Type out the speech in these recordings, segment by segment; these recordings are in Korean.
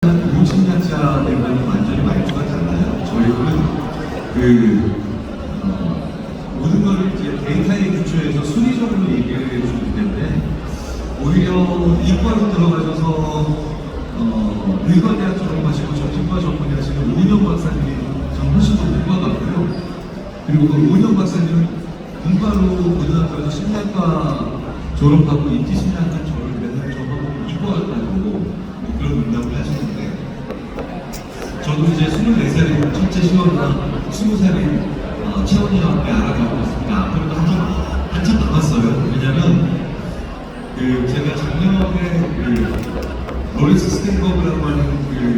50년차 되면 완전히 말투가 달라요. 저희는 모든 걸 이제 데이터에 기초해서 순위적으로 얘기를 해주기 때문에 오히려 이과로 들어가셔서 의과대학 졸업하시고 정신과 전문의하시는 5년 박사님이 전 훨씬 더 문과 같고요. 그리고 그 5년 박사님은 문과로 고등학교에서 심리학과 졸업하고 인기 심리학과 졸업을 해서 저하고 이과 같다고 그런 문답을 하시는데, 저도 이제 24살인 첫째 시원이나 20살인 채원이와 함께 알아가고 있습니다. 앞으로도 한참 남았어요. 왜냐면 제가 작년에 로렌스 스탠버그라고 하는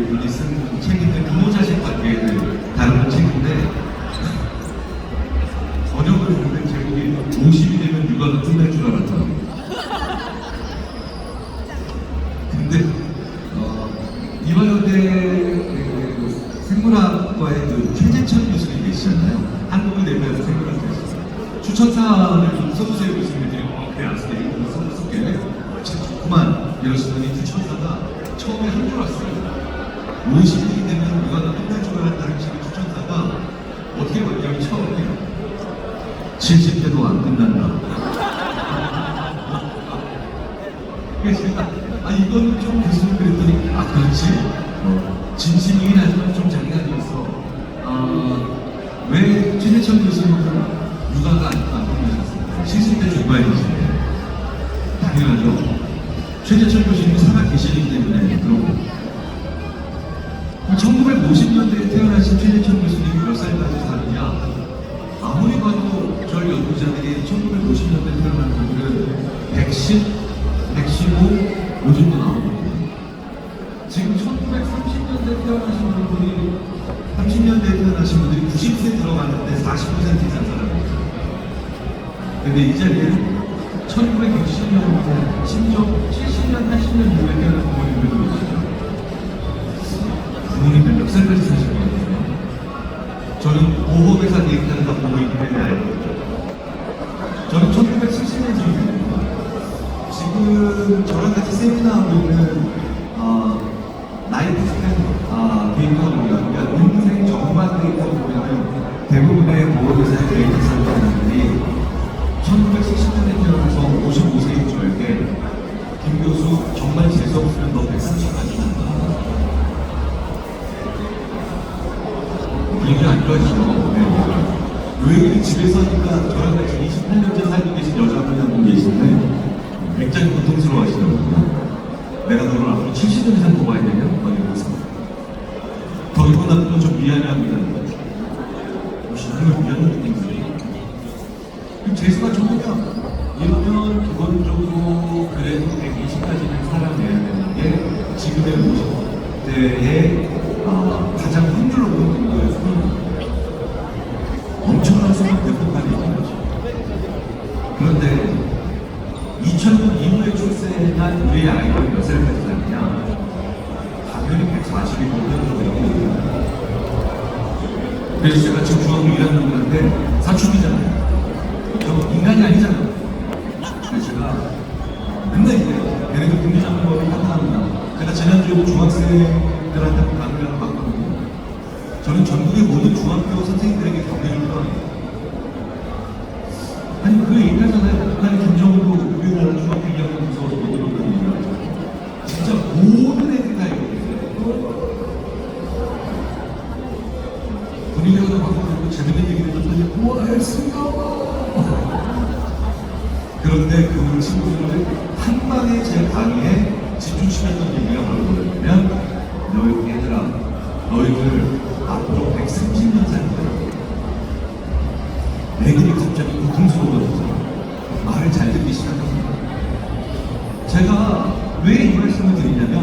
분이 쓴 책인데, 부모 자식 관계를 다루는 책인데, 번역을 보는 제목이 50이 되면 육아가 끝날 줄 알았다. 근데 이화여대 생물학과의 최재천 교수님 계시잖아요. 한국을 대표해서 생물학과에서 추천사를 좀 써주세요 교수님들이 그래 알았어요. 이거 써줄게. 참 좋구만 이러시더니 추천사가 처음에 한 줄 알았어요. 50일이 되면 육아가 끝날 줄 알았다는 식의 추천사가 어떻게 바뀌냐면 처음에 70대도 안 끝난다. 그래서 제가 이건 좀 교수님 그랬더니 그렇지 진심이긴 하지만 좀 장난이 있어. 왜 최재천 교수님은 육아가 안 끝나셨어요? 70대 중반이신데 당연하죠. 최재천 교수님이 살아계시기 때문에. 그러고 1950년대에 태어나신 최재천 교수님이 몇 살까지 사느냐, 아무리 봐도 저희 연구자들이 1950년대에 태어난 분들은 110, 115, 요 정도 나오거든요. 지금 1930년대에 태어나신 분들이 30년대에 태어나신 분들이 90세 들어가는데 40% 이상 사람이에요. 근데 이 자리에는 1960년대, 심지어 70년, 80년 이후에 태어난 부모님들도 계시죠. 부모님들 몇 살까지 사실 것 같아요? 저는 보험회사 데이터를 다 보고 있기 때문에 알고 있죠. 저는 1970년생입니다. 지금 저랑 같이 세미나하고 있는 라이프 스팬 데이터를 보면, 그러니까 인생 전반 데이터를 보면 대부분의 보험회사의 데이터 사람들이 1970년에 태어나서 55세인 저에게 김 교수 정말 재수없으면 너 130까지 간다. 분위기 안 좋아지죠. 왜 집에서니까 저랑 같이 28년째 살고 계신 여자분이 한 분 계신데 굉장히 고통스러워 하시더라고요. 내가 너를 앞으로 70년 이상 더 봐야 되냐? 이러면서 더 이거 나도 좀 미안해합니다. 정말 미안한 느낌이지. 재수가 좋으면 이러면 기본적으로 그래도 120까지는 살아내야 되는 게 지금의 50대의 가장 확률로 보는 거에서는 엄청난 수만 대폭발이 있는 거죠. 그런데 2000년 이후에 출생한 우리 아이들이 몇 살까지 사느냐? 당연히 140이 넘는 거예요. 그래서 제가 지금 중학교 1학년 분한테 사춘기잖아요. 저 인간이 아니잖아요. 그래서 제가 맨날 이래요. 얘네들 군대 잡는 법이 한탄합니다. 제가 지난주에도 중학생들한테 강의를 받거든요. 저는 전국의 모든 중학교 선생님들에게 격려를 표합니다. 아니 그 얘기하잖아요. 북한의 김정은도 우리나라 중학교 2학년 무서워서 못 들었다는 얘기를 하죠. 진짜 모든 애들이 다 얘기했어요. 분위기가 더 바꿔주고 재밌는 얘기를 듣더니 우와 했습니다. 그런데 그 친구들을 한 방에 제 강의에 집중시켰던 얘기가 뭐냐면, 너희 얘들아, 너희들 앞으로 130년 살 거야. 애들이 갑자기 고통스러워졌어요. 말을 잘 듣기 시작합니다. 제가 왜 이 말씀을 드리냐면,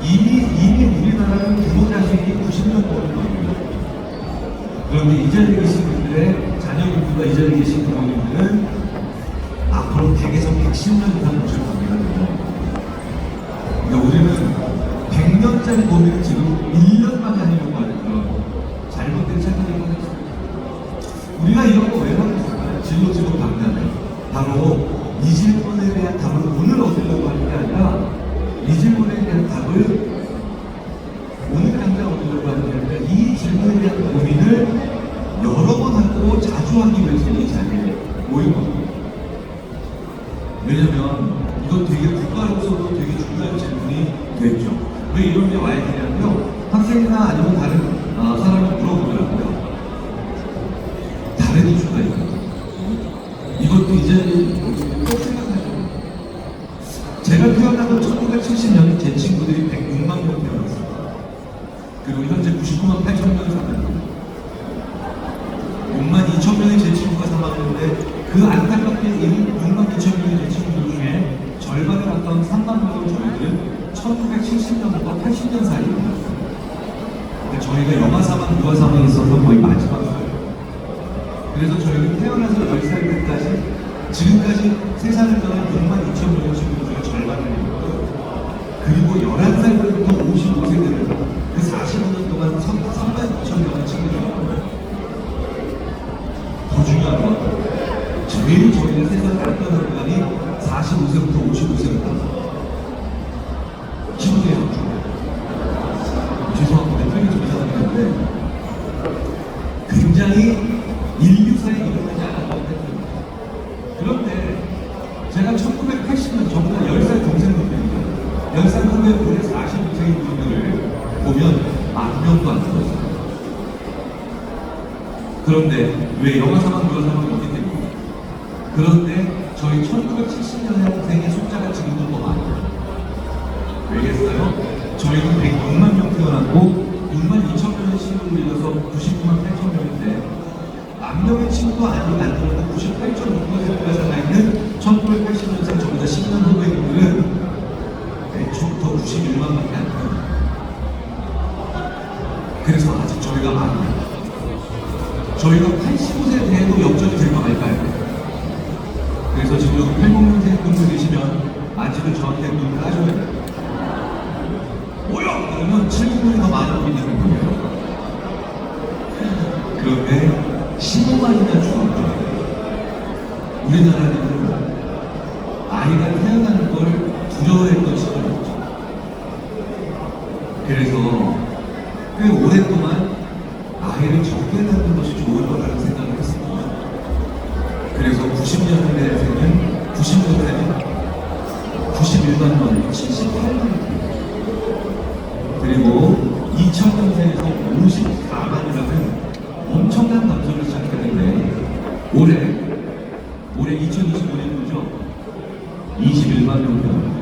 이미 우리나라는 부모 자식이 90년 거는 겁니다. 그런데 이 자리에 계신 분들의 자녀분들과 이 자리에 계신 부모님들은 앞으로 100에서 110년 이상 모실 관계가 됩니다. 그러니까 우리는 100년짜리 고민을 지금 1년 만에 하려고 하는 그런 잘못된 생각을 하고 있습니다. 우리가 이런 거 왜 하고 있을까요? 진로 강단에 바로 이 질문에 대한 답을 오늘 얻으려고 하는 게 아니라 이 질문에 대한 답을 사회에 대한 고민을 여러 번 하고 자주 하기 위해서 이 자리에 모인 겁니다. 왜냐면 이건 되게 국가로서도 되게 중요한 질문이 됐죠. 왜 이런 게 와야 되냐면요. 학생이나 아니면 다른 사람이 물어보더라고요. 다른 이슈가 있어요. 이것도 이제 꼭 생각하죠. 제가 태어나던 1970년 제 친구들이 106만 명 태어났어요. 그리고 현재 99만 8천 명이 사망합니다. 6만 2천 명의 제 친구가 사망했는데 그 안타깝게 6만 2천 명의 제 친구들 중에 절반에 가까운 3만 명의 저희들은 1970년부터 80년 사이입니다. 그러니까 저희가 영아 사망, 유아 사망이 있어서 거의 마지막이에요. 그래서 저희는 태어나서 10살 때까지 지금까지 세상을 떠난 6만 2천 명의 친구들 중에 절반을 했고요. 그리고 11살부터 55세들은 그 45년 동안 3만 2천 명의 친구들이에요. 더 중요한 건 제일 저희가 세상을 안 떠난 기간이 45세부터 55세입니다. 친구들이에요. 죄송합니다. 표현이 좀 이상한데 굉장히 인류사에 일어나지 않았거든요. 그런데 제가 1980년 저보다 10살 동생 분들입니다. 10살 후에 올해 45세인 분들을 보면 10,000명도 안 들었어요. 그런데 왜 영아 사망, 유아 사망이 없기 때문에 그런데 저희 1970년생의 숫자가 지금도 더 많아요. 왜겠어요? 저희는 106만 명 태어났고 6만 2천 명의 친구를 잃어서 99만 8천 명인데 만 명의 친구도 아니고 안 들어도 98.6%가 살아있는 1980년생 저보다 10년 후의 분들은 애초부터 91만밖에 안 돼요. 그래서 아직 저희가 많아요. 저희가 85세 돼도 역전이 될까 말까요? 그래서 지금 80년생 분들 계시면 아직은 저한테 눈을 따져야 돼요. 뭐야? 그러면 70분이 더 많은 분이 되는 거예요. 그런데 15만이나 죽었죠. 우리나라는 아이가 태어나는 걸 두려워했던 시절이었죠. 그래서 꽤 오랫동안 아이를 적게 낳는 것이 좋을 거라는 생각을 했습니다. 그래서 90년대에는 90년대는 91만 원, 78만 원. 그리고 2000년대에서 54만이라는 엄청난 감소를 시작했는데 올해 2025년도죠. 21만 명 됩니다.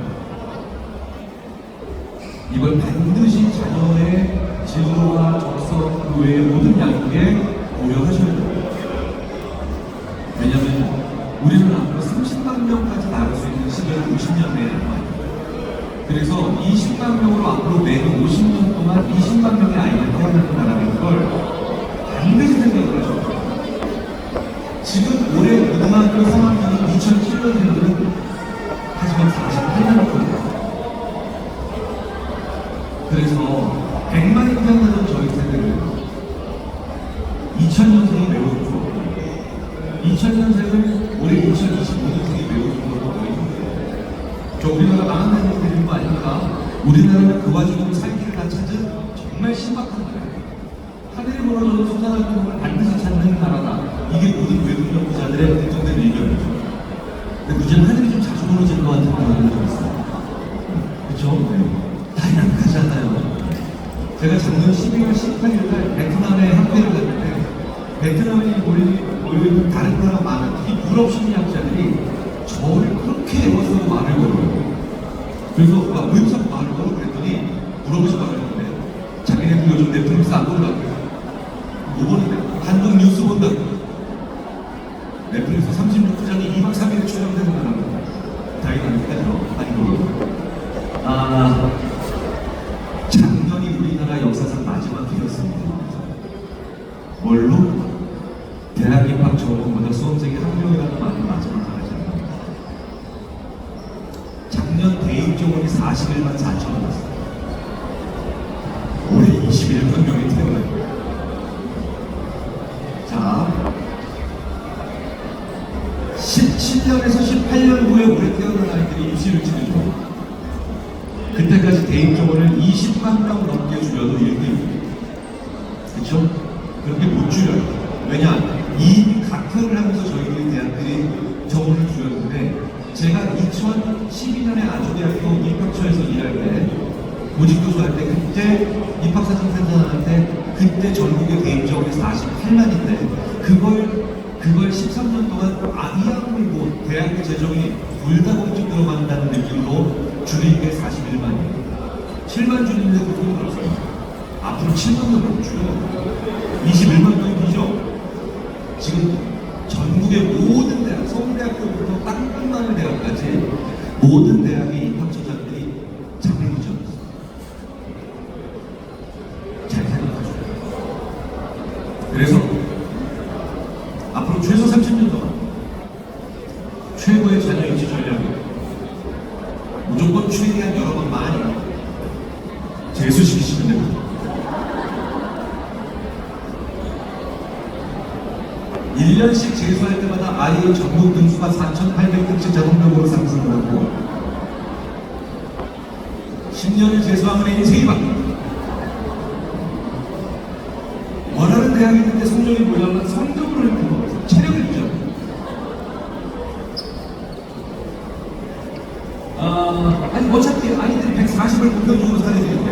이걸 반드시 자녀의 진로와 적성 그 외의 모든 양육에 고려하셔야 됩니다. 왜냐하면 우리는 앞으로 30만 명까지 나갈 수 있는 시간이 50년 내에 남아요. 그래서 20만 명으로 앞으로 매년 50년 동안 20만 명의 아이가 태어난다는 걸 반드시 생각을 하셔야 돼요. 지금 올해 고등학교 3학년인 2007년생들은 하지만 48만 명입니다. 그래서 100만이 태어나는 저희 세대는 2000년생이 매우 좋고 2000년생을 올해 2025년생이 매우 좋고 거의 힘들어요. 우리나라 망한다는 얘기는 거 아닙니까? 우리나라는 그 와중에 살기를 다 찾은 정말 신박한 나라예요. 하늘이 무너져도 솟아날 꿈을 반드시 찾는 나라다. 이게 모든 외국 연구자들의 공통된 의견이죠. 근데 문제는 하늘이 좀 자주 무너질 것 같은 느낌이 좀 있어요. 그렇죠? 네. 다이나믹하지 않아요. 제가 작년 12월 18일날 베트남에 학회를 갔는데 베트남에 모여있는 다른 나라 많은 이 유럽 심리학자들이 저를 그렇게 애워쓰고 말을 걸어요. 그래서 왜 자꾸 말을 걸어? 그랬더니 물어보지 말았는데 자기네들 요즘 넷플릭스 안 본다고요. 뭐 보는데? 한국 뉴스 본다고. 넷플릭스 36부장이 2박 3일에 촬영되는 거랍니다. 다이나믹하죠? 아니고 작년이 우리나라 역사상 마지막 해였습니다. 뭘로? 대학 입학 전공보다 수험생이 한 명이라도 많은 마지막 해였잖아요. 작년 대입 정원이 41만 4천이었어요. 올해 21만 명이 태어나요. 자, 17년에서 18년 후에 올해 태어난 아이들이 입시를 치르죠. 그때까지 대입 정원을 20만 명 넘게 줄여도 1등입니다. 그렇죠? 그렇게 못 줄여요. 왜냐? 이미 각혈을 하면서 저희들이 대학들이 정원을 줄였는데 제가 2012년에 아주대학교 입학처에서 일할 때 보직교수 할 때 그때 입학사정 센터할 때 그때 전국의 대입 정원이 48만인데 그걸 13년 동안 이 학년이 뭐 대학교 재정이 불다공증 들어간다는 느낌으로 줄인 게 41만이에요. 7만 줄이는데 그 돈이 들었어요. 앞으로 7만도 못 줄여요. 21만 돈이죠. 지금 전국의 모든 대학, 서울대학교부터 땅끝마을 대학까지 모든 대학의 입학처장들이 장례비전이었어요. 잘 생각하죠. 그래서 앞으로 최소 30년 동안 최고의 자녀 유치 전략을 무조건 최대한 여러 번 많이 재수시키시면 됩니다. 1년씩 재수할 때마다 아이의 전국 등수가 4,800등씩 자동적으로 상승을 하고 10년을 재수하면 인생이 바뀝니다. 원하는 대학에 있는데 성적이 모자라면 성적으로 이렇게 먹어서 체력을 유지합니다. 아니 어차피 아이들이 140을 보편적으로 살아야 되는데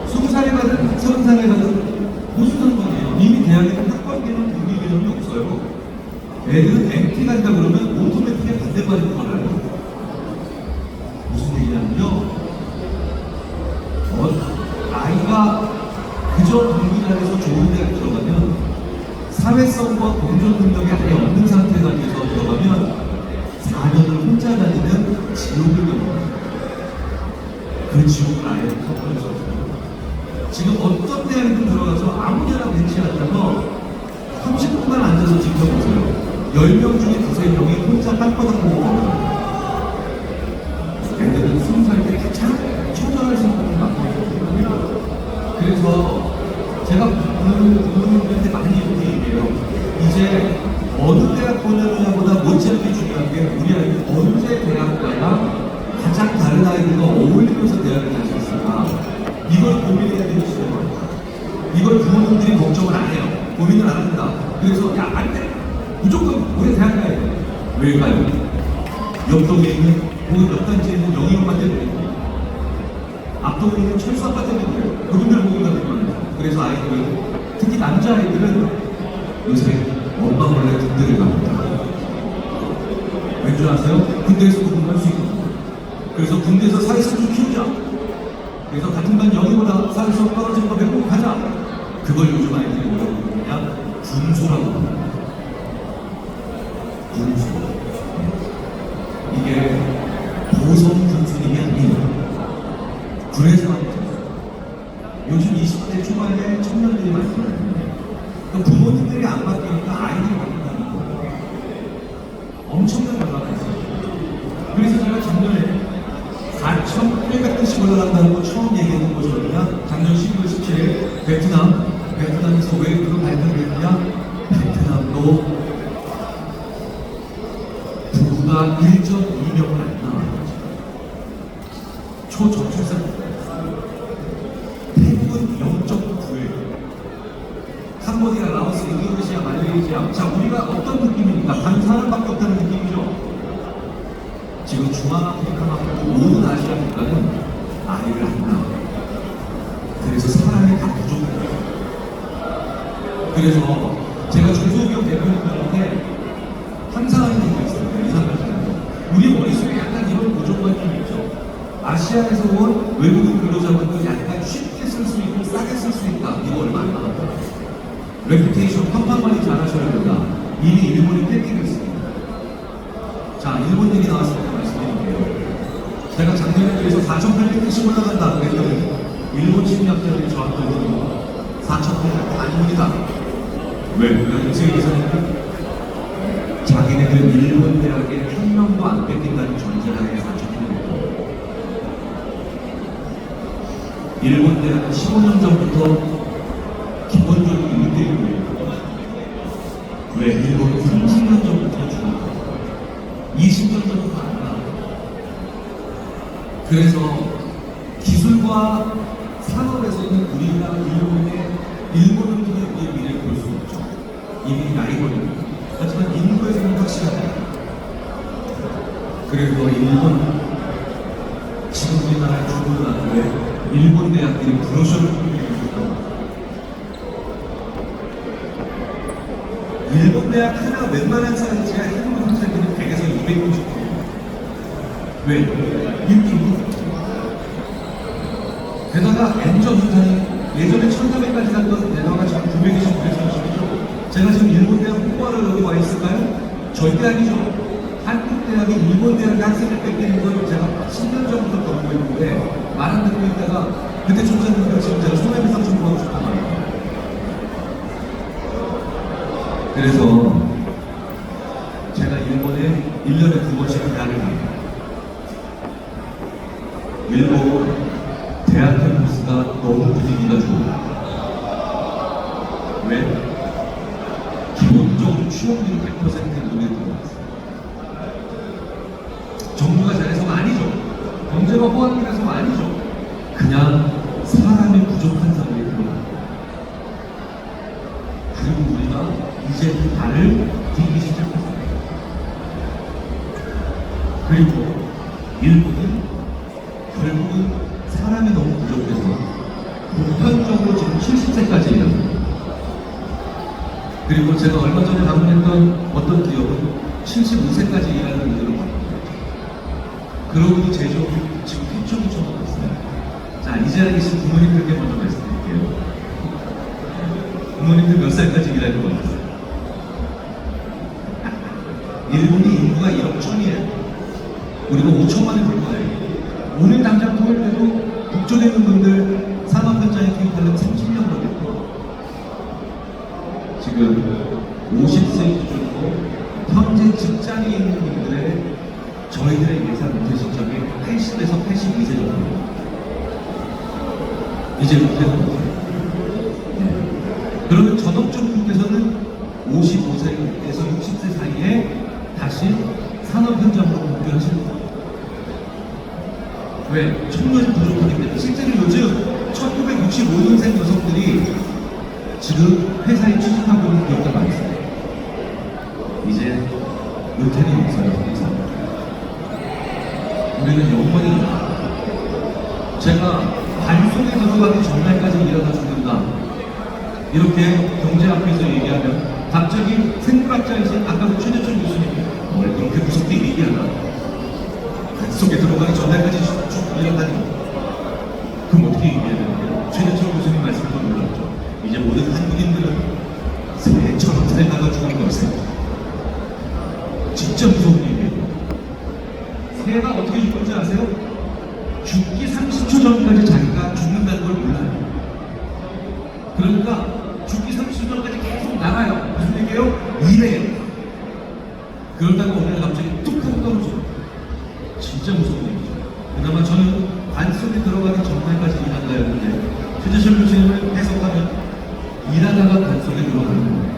20살에 가든 30살에 가든 무슨 상관이에요. 이미 대학에는 학과계는 등기 개념이 없어요. 애들은 MT 간다 그러면 오토매틱에 반대받을 거라요. 무슨 얘기냐면요. 아이가 그저 경기단에서 좋은 대학 들어가면 사회성과 공존 능력이 아예 없는 상태가 돼서 들어가면 4년을 혼자 다니는 지옥을 겪어요. 그 지옥을 아예 겪을 수 없어요. 지금 어떤 대학이든 들어가서 아무데나 배치하자서 30분만 앉아서 지켜보세요. 10명 중에 2~3명이 혼자 땅바닥 보고 있어요. 애들은 20살 때 가장 초절할 생각을 갖고 있거든요. 그래서 제가 부모님한테 많이 이렇게 얘기해요. 이제 어느 대학 보느냐보다 못지않게 중요한 게 우리 아이는 언제 대학 가야 가장 다른 아이들과 어울리면서 대학을 갈 수 있을까? 이걸 고민해야 되는 시점입니다. 이걸 부모님들이 걱정을 안 해요. 고민을 안 합니다. 그래서 야, 안 돼! 무조건 우리 대학 가야 돼. 왜 가요? 옆동에 있는 혹은 옆 단지에 있는 영희엄마 때문에 앞동에 있는 철수 아빠 때문에 그래요. 그분들 보고 가는 거예요. 그래서 아이들은 특히 남자아이들은 요새 엄마 몰래 군대를 갑니다. 왠줄 아세요? 군대에서 공부할 수 있거든요. 그래서 군대에서 사회성 좀 키우자. 그래서 같은 반 영희보다 사회성 떨어진 거 배우고 가자. 그걸 요즘 아이들이 뭐라고 부르냐? 군수라고 합니다. 군수. 이게 보성 군수님이 아니에요. 군에서 하는 거죠. 요즘 20대 초반에 청년들이 많거든요. 부모님들이 안 바뀌니까 아이들이 바뀐다는 거예요. 엄청난 변화가 있어요. 그래서 제가 작년에 4,800대씩 올라간다는 거 처음 얘기했던 것이 어디냐? 작년 12월 17일 베트남에서 왜 그걸 발표를 했냐? 베트남도 부부가 1.2명을 안 나와요. 초저출산. 태국은 0.9예요. 캄보디아, 라오스, 인도네시아, 말레이시아. 자, 우리가 어떤 느낌입니까? 단 사람밖에 없다는 느낌이죠. 지금 중앙아프리카만큼 모든 아시아 국가는 아이를 안 낳아요. 그래서 사람이 다 부족해요. 그래서 제가 중소기업 대표님들한테 항상 하는 얘기가 있습니다. 이상하잖아요. 우리 머릿속에 약간 이런 고정관념이 있죠. 아시아에서 온 외국인 근로자분들 약간 쉽게 쓸 수 있고 싸게 쓸 수 있다. 이거 얼마 안 나왔다. 레퓨테이션 평판 관리 잘 하셔야 된다. 이미 일본이 뺏기고 있습니다. 자, 일본 얘기 나왔을 때 말씀드릴게요. 제가 작년에 그래서 4,800대씩 올라간다 그랬더니 일본 심리학자들이 저한테 오더니 4,800대 아닙니다. 왜? 내가 인생에 계산했는데 자기네들 일본 대학에 한 명도 안 뺏긴다는 전제하에 4,800대. 일본 대학은 15년 전부터 기본적으로 1대1이에요. 왜? 일본은 30년 전부터 죽었고 20년 전부터 안 나와요. 그래서 기술과 산업에서는 우리가 일본은 우리의 미래를 이미 나이거든요. 하지만 인구에서는 확실합니다. 그래서 일본, 지금 우리나라의 중고등학교에 일본 대학들이 브로셔를 public했습니다. 일본 대학 하나 웬만한 사이즈가 한국 학생들은 100에서 260%. 왜? 인기고. 게다가 엔저 분산이 예전에 1,400까지 갔던 대화가 지금 929에서 제가 지금 일본 대학 홍보하러 여기 와 있을까요? 절대 아니죠. 한국 대학이 일본 대학의 학생을 뺏기는 걸 제가 10년 전부터 겪고 있는데 말 안 듣고 있다가 그때 총장님과 지금 제가 손해배상 청구하고 싶단 말이에요. 그래서 제가 일본에 1년에 2번씩 대학을 갑니다. 일본 대학 캠퍼스가 너무 분위기가 좋아요. 왜? 기본적으로 취업률 100% 눈에 들어왔어요. 정부가 잘해서가 아니죠. 경제가 호황이라서가 아니죠. 그냥 사람이 부족한 사람이 들어와요. 그리고 우리가 이제 그 발을 디기 시작했어요. 그리고 일본은 결국은 사람이 너무 부족해서 보편적으로 지금 70세까지 일합니다. 그리고 제가 얼마 전에 방문했던 어떤 기업은 75세까지 일하는 분들을 봤거든요. 그러니 제조업이 지금 휘청휘청하고 있어요. 자, 이 자리에 계신 부모님들께 먼저 말씀드릴게요. 부모님들 몇 살까지 일할 것 같아요? 일본이 인구가 1억 1천이에요. 우리가 5천만을 볼 거예요. 오늘 당장 통일 때도 북쪽에 있는 분들 4만 편장에 투입하려면 30년 걸렸고 지금 50세 기준으로 현재 직장에 있는 분들의 저희들의 예산 은퇴 시점이 80에서 82세 정도입니다. 이제 은퇴는 거예요. 그러면 전업주부께서는 55세에서 60세 사이에 다시 산업 현장으로 복귀하시는 거예요. 왜? 청년이 부족하기 때문에. 실제로 요즘 1965년생 여성들이 지금 회사에 취직하고 있는 기업들 많습니다. 이제 은퇴는 없어요. 우리는 영원히 제가 반송에 들어가기 전날까지 일어나 죽는다. 이렇게 경제 앞에서 얘기하면 갑자기 생물학자이신 아까 최재천 교수님이 뭘 그렇게 무섭게 얘기하나? 반송에 들어가기 전날까지 쭉 일어나니 그럼 어떻게 얘기해야 되는데요? 최재천 교수님 말씀도 놀랐죠. 이제 모든 한국인들은 새처럼 살다가 죽는 것을 진짜 무서운 얘기예요. 새가 어떻게 죽을 줄 아세요? 죽기 30초 전까지 자기가 죽는다는 걸 몰라요. 그러니까 죽기 30초 전까지 계속 나가요. 무슨 얘기예요? 일해요. 그러다가 오늘 갑자기 뚝 하고 떨어져요. 진짜 무서운 얘기죠. 그나마 저는 관 속에 들어가기 전날까지 일한다 했는데 최재철 교수님을 해석하면 일하다가 관 속에 들어가는 거예요.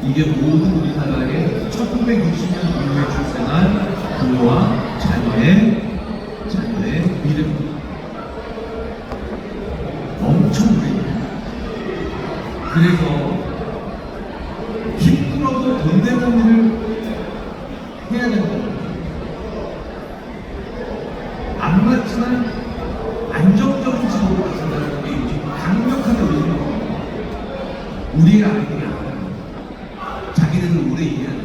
이게 모든 우리나라의 1960년 이후에 출생한 부모와 자녀의 미래입니다. 엄청 오래돼요. 그래서 힘들어도 돈 되는 일을 해야 된다. 안 맞지만 안정적인 직업을 가진다는 게 요즘 강력하게 우리는 우리의 아이들이 알아요. 자기들은 오래 일해야 돼요.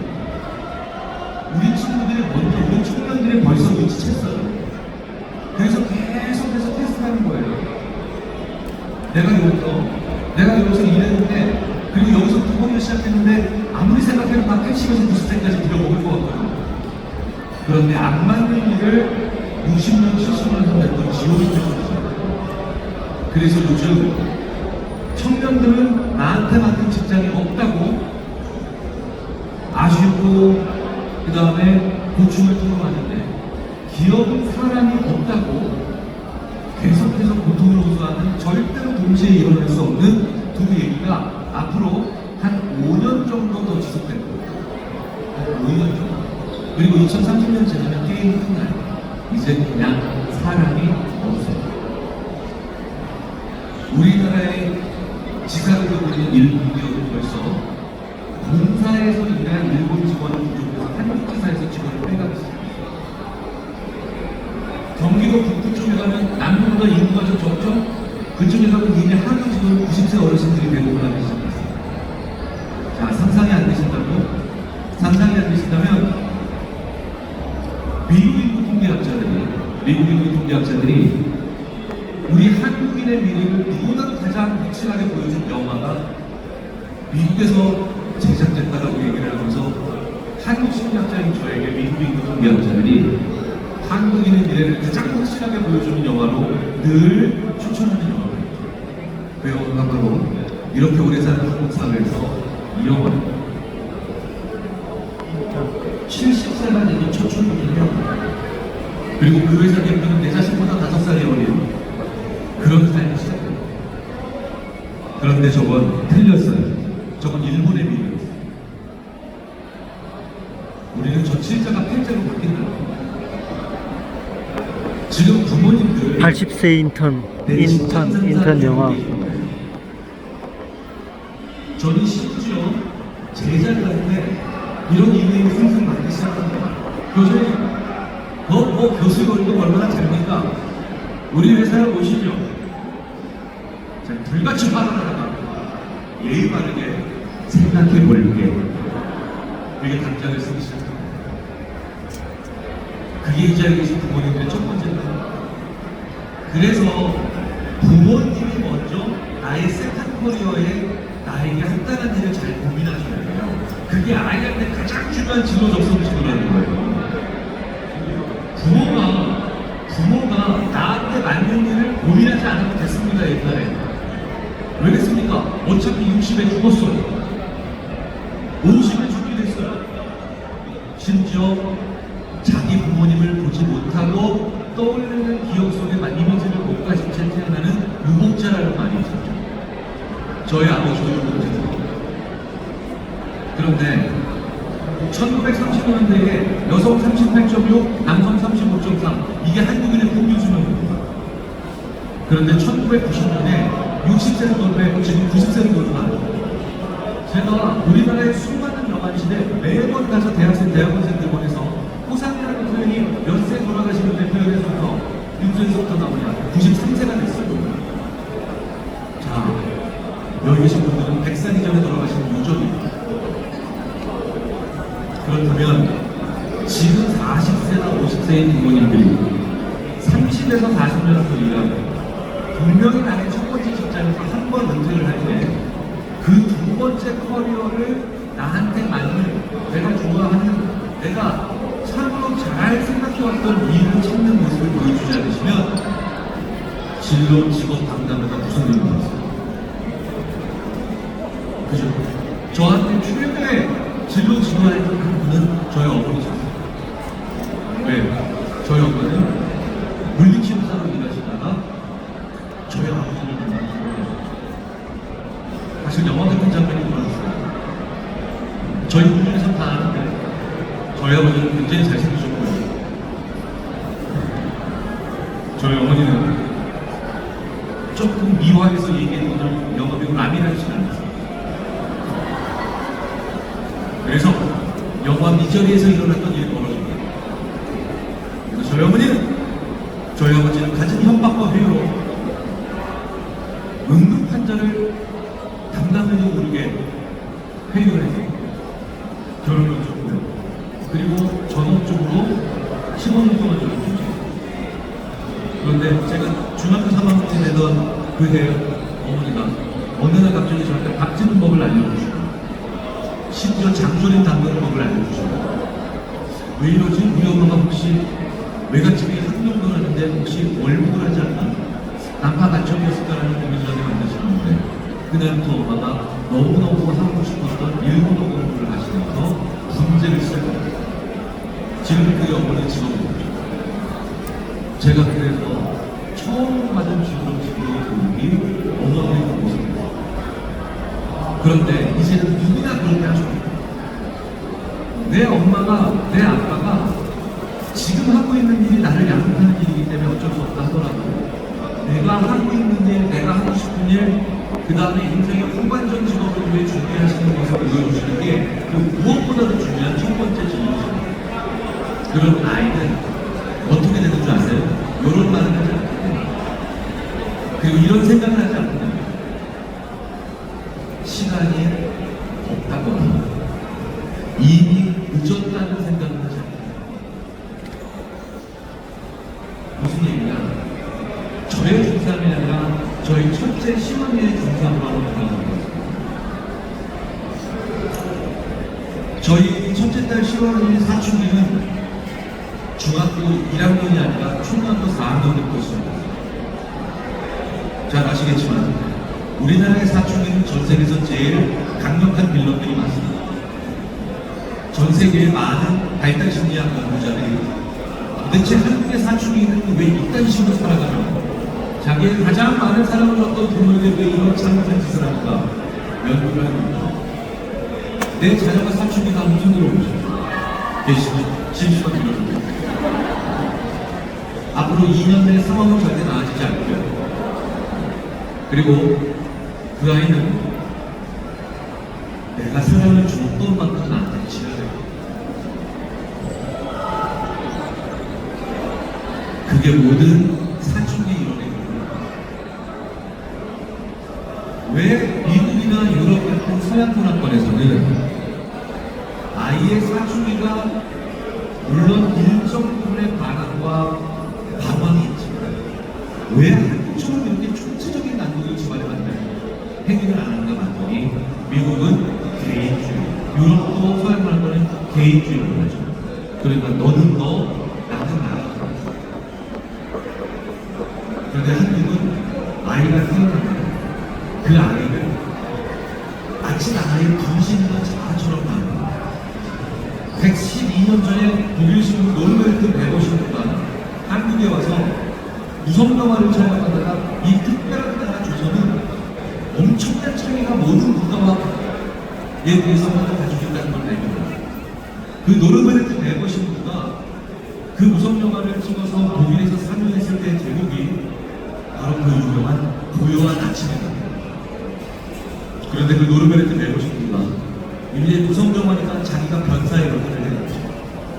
우리 친구들이 먼저 우리 청년들이 벌써 눈치챘어요. 그래서 계속해서 테스트하는 거예요. 내가 여기서 일했는데 그리고 여기서 두번을 시작했는데 아무리 생각해도 다 80에서 90세까지 들어먹을 것 같거든요. 그런데 안 맞는 일을 60년, 70년 했던 지옥이 되거든요. 그래서 요즘 청년들은 나한테 맞는 직장이 없다고 아쉽고 그 다음에 고충을 토로하는데 기업은 사람이 없다고 계속해서 고통을 호소하는 절대로 동시에 일어날 수 없는 두 얘기가 앞으로 한 5년 정도 더 지속될 거예요. 한 5년 정도. 그리고 2030년 지나면 게임이 끝나요. 이제 그냥 사람이 없어요. 우리나라의 지사를 겪고 있는 일본이 벌써 본사에서 일한 일본 직원을 부족해서 한국 지사에서 직원을 빼가겠습니다. 경기도 북부 쪽에 가면 남부보다 인구가 좀 적죠? 그쪽에 가면 이미 한국 직원 90세 어르신들이 대부분 하기 시작했어요. 자, 상상이 안 되신다고요? 상상이 안 되신다면 미국 인구 통계학자들이 우리 한국인의 미래를 누구보다 가장 확실하게 보여준 영화가 미국에서 제작됐다라고 얘기를 하면서 한국 심리학자인 저에게 미국 인구 통계학자들이 한국인의 미래를 가장 확실하게 보여주는 영화로 늘 추천하는 영화입니다. 왜요? 바로 이렇게 오래 사는 한국 사회에서 이 영화는 70세가 되는 초초이면 그리고 그 회사 대표는 내 자신보다 5살이 어린 그런 삶이 시작됩니다. 그런데 저건 틀렸어요. 저건 일본의 미래였어요. 우리는 저 7자가 8자로 바뀐다. 지금 부모님들 80세 인턴 영화. 저는 심지어 제자를 할 때 이런 이메일 슬슬 받기 시작합니다. 교수님, 교수 월급 얼마나 됩니까? 우리 회사에 오시죠. 제가 불같이 화를 나가 예의 바르게 생각해 볼게. 이게 답장을 쓰기 시작합니다. 그게 이 자리에 계신 부모님들의 첫 번째입니다. 그래서 부모님이 먼저 나의 세컨 커리어에 나에게 합당한 일을 잘 고민하셔야 돼요. 그게 아이한테 가장 중요한 진로 적성 지도라는 거예요. 부모가 나한테 맞는 일을 고민하지 않아도 됐습니다. 옛날에 왜 됐습니까? 어차피 60에 죽었어요. 50에 죽게 됐어요. 심지어 자기 부모님을 보지 못하고 떠올리는 기억 속에 이미지를 못가진 채 태어나는 유복자라는 말이 있었죠. 저희 아버지도 유복자입니다. 그런데 1930년대에 여성 38.6, 남성 35.3 이게 한국인의 평균 수명입니다. 그런데 1990년에 60세를 돌파했고 지금 90세를 돌파합니다. 제가 우리나라의 수많은 영화시대 매번 가서 대학원생들 보내서 호상이라는 표현이 몇 세 돌아가시는데 표현에서부터 윤소에서부터 나오냐 93세가 됐어요. 자, 여기 계신 분들은 100살 이전에 돌아가시는 유족입니다. 그렇다면 지금 40세나 50세인 부모님들이 30에서 40년을 더 일하고 분명히 나의 첫 번째 직장에서 한 번 은퇴를 할 때 그 두 번째 커리어를 나한테 맞는 내가 좋아하는 내가 참으로 잘 생각해왔던 일을 찾는 모습을 보여주지 않으시면 진로 직업 담당자가 무슨 의미가 있어요? 그죠? 저한테 최대 진로 지도했던 한 분은 저희 어머니셨어요. 왜? 저희 어머니는 물리치료사로 일하시다가 저희 아버지를 만나셨어요. 사실 영화 같은 장면이 일어났어요. 저희 분들에서 다 아는데 저희 아버지는 굉장히 잘생기셨고요. 저희 어머니는 조금 미화해서 얘기해도 영화배우 라미라는 씨를 알았어요. 그래서 영화 미저리에서 일어났던 일이 벌어집니다. 그래서 저희 아버지는 가진 협박과 회유로 응급 환자를 담당해도 모르게 회유를 해서 결혼을 줬고요. 그리고 전업적으로 15년 동안 저를 줬죠. 그런데 제가 중학교 3학년이 되던 그해 어머니가 어느 날 갑자기 저한테 밥 짓는 법을 알려주시고 심지어 장조림 담그는 법을 알려주시고 왜 이러지? 우리 엄마가 혹시 외갓집이 학명도 하는데 혹시 월북을 하지 않나? 난파 가정이었을까라는 고민을 하게 만드셨는데 그날부터 엄마가 너무너무 하고 싶었던 일본어 공부를 하시면서 분재를 시작합니다. 지금 그게 어머니 직업입니다. 제가 그래서 처음 받은 직업의 교육이 어머니의 모습입니다. 그런데 이제는 누구나 그렇게 하죠. 내 엄마가, 내 아빠가 지금 하고 있는 일이 나를 양육하는 일이기 때문에 어쩔 수 없다 하더라도 내가 하고 있는 일, 내가 하고 싶은 일 그 다음에 인생의 후반전 직업을 위해 준비하시는 것을 보여주시는 게 그 무엇보다도 중요한 첫 번째 질문입니다. 그럼 아이는 어떻게 되는 줄 아세요? 이런 말을 하지 않거든요. 그리고 이런 생각을 하지 않거든요. 시간이 없다거나 이미 늦었다는 생각을 하지 않거든요. 무슨 얘기냐? 저의 중삼이 아니라 저희 첫째 시어머니의 중삼으로 생각합니다. 저희 첫째 딸 시어머니 사춘기는 중학교 1학년이 아니라 초등학교 4학년 때였습니다. 잘 아시겠지만 우리나라의 사춘기는 전 세계에서 제일 강력한 빌런들이 많습니다. 전 세계의 많은 발달심리학 연구자들이 대체 한국의 사춘기는 왜 이딴 식으로 살아가며 자기의 가장 많은 사랑을 줬던 부모에게 왜 이런 잘못한 짓을 할까 연구를 합니다. 내 자녀가 사춘기가 무슨 일을 오죠? 심심한 빌런입니다. 앞으로 2년 내에 상황은 절대 나아지지 않고요. 그리고 그 아이는 내가 사랑을 줬던 만큼 나한테 지랄해요. 그게 모든 사춘기 이론이거든요. 왜 미국이나 유럽 같은 서양 문화권에서는 아이의 사춘기가 물론 일정 부분의 반항과 방황이 있지만 왜 한국처럼 이렇게 총체적인 난국을 지발해봤냐 행위를 안 하는가 봤더니 미국은 개인주의, 유럽도 서양 문화권은 개인주의라고 하죠. 그러니까 너는 너, 나는 나. 그런데 한국은 아이가 태어나면 그 아이를 마치 나의 분신이나 자아처럼 나옵니다. 112년 전에 독일 신부 노르베르트 베거신부가 한국에 와서 무성영화를 촬영하다가 이 특별한 나라 조선은 엄청난 차이가 모든 국가와 에 대해서만 가지고 있다는 걸 알립니다. 그 노르베르트 베거신부가 그 무성영화를 찍어서 독일에서 상영했을 때 제목이 바로 그 유명한 고요한 아침입니다. 그런데 그 노르베르트 베거신부가 이제 무성영화니까 자기가 변사의 역할을 해야죠.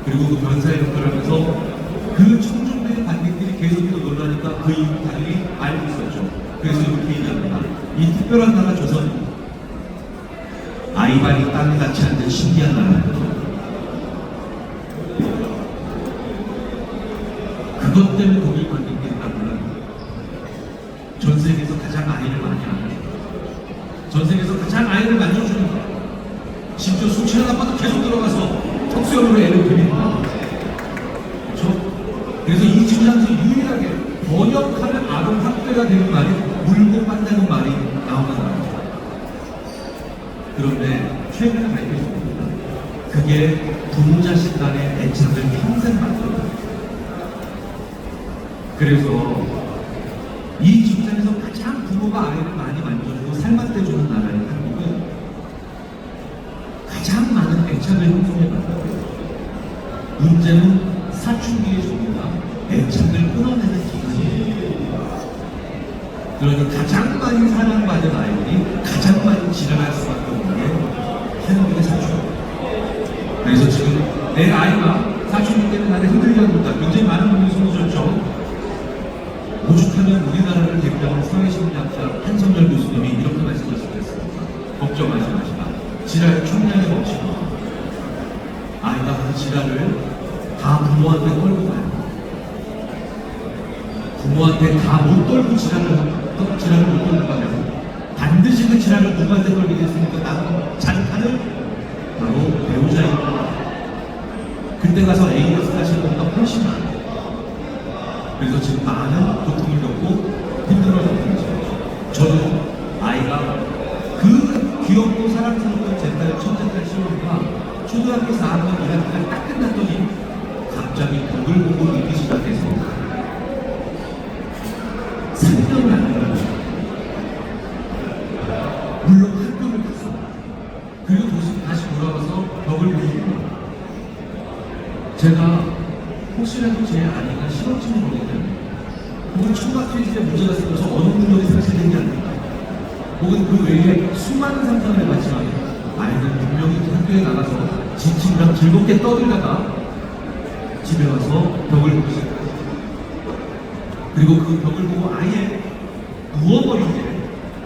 그리고 그 변사의 역할을 하면서 그 청중들의 관객들이 계속해서 놀라니까 그 이유 당연히 알고 있었죠. 그래서 이렇게 얘기합니다. 이 특별한 나라 조선 아이발이 땅에 닿지 않는 신기한 나라예요. 그것 때문에 독일 관객들이 나타나는 전 세계에서 가장 아이를 많이 하는 전 세계에서 가장 아이를 만져주는 거예요. 심지어 술 취한 아빠도 계속 들어가서 턱수염으로 애를 부립니다. 그렇죠? 그래서 이 집단에서 유일하게 번역하면 아동 학대가 되는 말이 물고 빤다는 말이 나오는 그런데 최근에 발표했습니다. 그게 부모 자식 간의 애착을 평생 만들어요. 그래서 이 집단에서 가장 부모가 아이를 많이 만져주고 살맛대주는 나라인 한국은 가장 많은 애착을 형성해봤다. 문제는 사춘기의 종류가 애착을 끊어내는 기간이에요. 그러니 가장 많이 사랑받은 아이들이 가장 많이 지랄할 수밖에 없는 게 한국의 사춘기. 그래서 지금 내 아이가 사춘기 때문에 나를 힘들게 하고 있다. 굉장히 많은 분들이 손드셨죠. 오죽하면 우리나라를 대표하는 사회심리학자 한성열 교수님이 이렇게 말씀하실 때 있습니다. 걱정하지 마시라. 지랄 총량의 법칙입니다. 아이가 그 지랄을 다 부모한테 떨고 가요. 부모한테 다 못 떨고 지랄을 못 떨고 가면 반드시 그 지랄을 누구한테 떨게 됐으니까 나도 자식하는 바로 배우자입니다. 그때 가서 AS 하시는 것보다 훨씬 많아요. 그래서 지금 많은 고통을 겪고 힘들어하고 있죠. 저는 아이가 그 귀엽고 사랑스러운 제 딸, 첫째 딸 시원이가 초등학교 4학년 1학기가 딱 끝났더니 갑자기 벽을 보고 읽기 시작해서 3년을 안 했어요. 물론 학교를 갔어. 그리고 다시 돌아와서 벽을 보고 제가 혹시라도 제 아이가 실업증이 오게 되면 혹은 청각 페이지에 문제가 생겨서 어느 분들이 상실된 게 아닌가 혹은 그 외에 수많은 상상을 해봤지만 아이는 분명히 학교에 나가서 지 친구랑 즐겁게 떠들다가 집에 와서 벽을 보고 시작합니다. 그리고 그 벽을 보고 아예 누워버린 게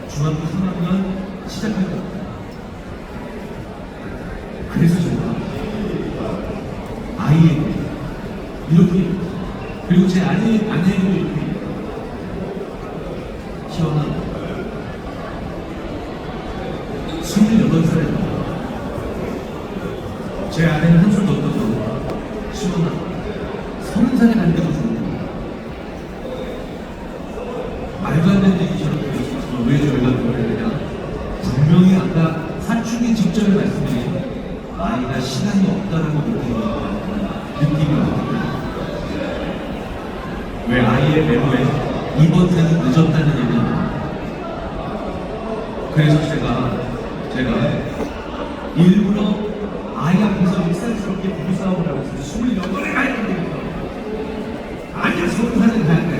중학교 3학년 시작할 겁니다. 그래서 제가 아이에게 이렇게, 그리고 제 아내에게도 이렇게, 시원아 28살에 제 아내는 한술 더 떠서 시원아 30살에 가는 게더 좋은 거야. 말도 안 되는 얘기처럼 들렸었지만 왜 저희가 그걸 했느냐, 분명히 아까 사춘기 직전에 말씀드린 아이가 시간이 없다라고 느낌이 왔거든요. 왜 아이의 메모에 이번 생은 늦었다는 얘기입니다. 그래서 제가 일부러 아이 앞에서 일상스럽게 부부싸움을 하고 있어요. 28에 가야 된다니까. 아니야, 30살에 가야 돼.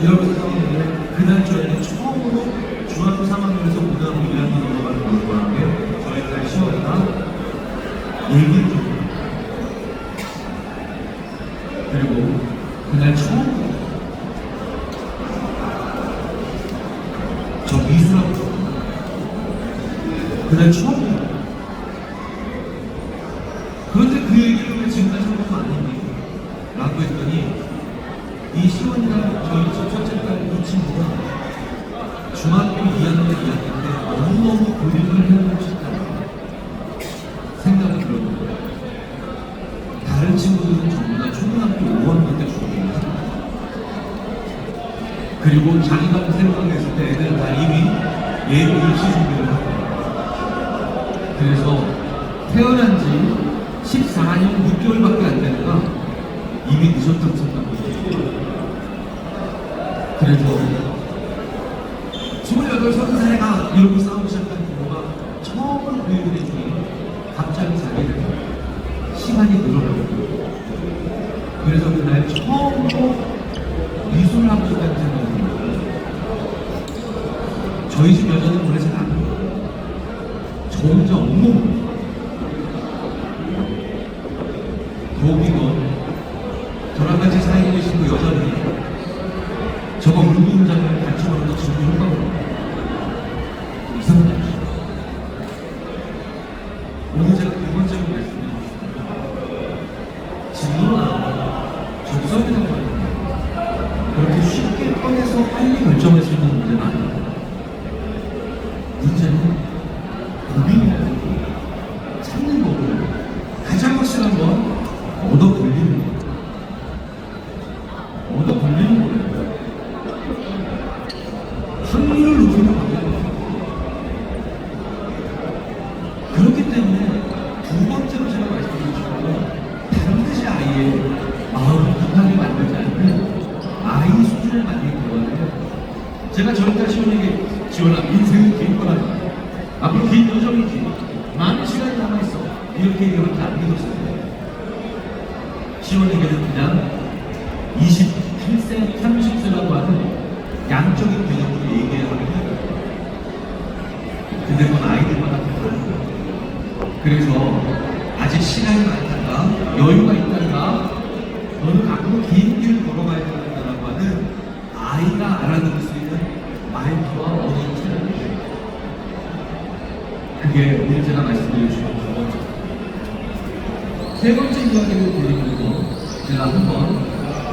이러면서 싸우는데, 그날 저희는 처음으로 중학교 3학년에서 고등학교 2학년 넘어가는 걸로 하는데, 저희 딸 시원이가 얘기를 좀, 그리고 그날 처음으로 저 미술하고 그날 처음이에요. 그런데 그 얘기를 왜 지금까지 한 번도 안 했니? 라고 했더니 이 시원이랑 저희 집 첫째 딸 이 친구가 중학교 2학년 때 너무너무 고민을 해보고 싶다고 생각이 들었는데, 다른 친구들은 전부 다 초등학교 5학년 때 준비를 했어요. 그리고 자기가 생각을 했을 때 애들은 다 이미 예비 입시 준비를 하고, 그래서 태어난 지 14년 6개월밖에 안 되니까 이미 늦었다고 생각합니다. 그래서 28, 30살에 가! 이러고 싸우기 시작한 부모가 처음으로 그 얘기를 해주니 갑자기 자기를 시간이 늘어나고, 그래서 그날 처음으로 미술학교 같은 생각이 들어요. 저희 집 여자는 원래 잘 안 해요. 저 혼자 엉엉. 더욱이건 저랑 같이 사귀고 계신 그 여자는 저가 울고 있는 장면을 같이 보면서 지금 효과가 이상하다. 오늘 제가 두 번째로 말씀드리겠습니다. 진로나 적성이라고 하는 그렇게 쉽게 꺼내서 빨리 결정할 수 있는 문제는 아닙니다. 문제는 고민이라는 거, 찾는 거고, 가장 확실한 건 얻어 걸리는 거예요. 얻어 걸리는 거예요. 확률을 높이는 거예요. 그렇기 때문에 두 번째로 제가 말씀드리고 싶은 건 반드시 아이의 마음을 급하게 만들지 않는 아이 수준을 만들기 때문에, 제가 저희 딸 시원에게 지원아, 인생은 긴 거라, 앞으로 긴 여정이지, 많은 시간이 남아있어, 이렇게 얘기하면 안 믿었어요. 시원에게는 그냥 28세, 30세라고 하는 양적인 개념으로 얘기해야 하는 거예요. 근데 그건 아이들마다 다른 거예요. 그래서 아직 시간이 많단가, 여유가 있단가, 너는 앞으로 긴 길을 걸어가야 된다라고 하는 아이가 알아들을 수 있는 말투와 언어를 찾는 거예요. 그게 오늘 제가 말씀드리고 싶은 두 번째. 세 번째 이야기를 드리면서 제가 한번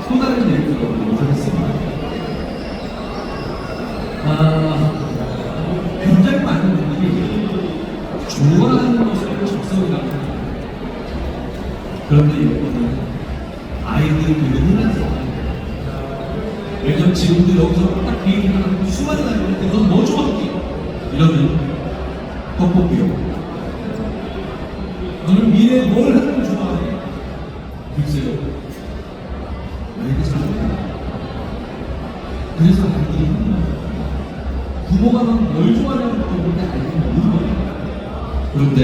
또 다른 예를 들어보도록 하겠습니다. 굉장히 많은 분들이 좋아하는 것을 적성이라고 합니다. 그런데 이거는 아이들이 되게 혼란스러워요. 왜냐면 지금도 여기서 딱 비행기를 하고 수많은 아이들한테 넌 뭐 좋아하니? 이러면 떡볶이요. 너는 미래에 뭘 하는 걸 좋아하니? 글쎄요. 왜 이렇게 잘해요? 그래서 아이들이 힘들어요. 부모가 막 뭘 좋아하냐고 물어보는데 아이들이 모르는 거예요. 그런데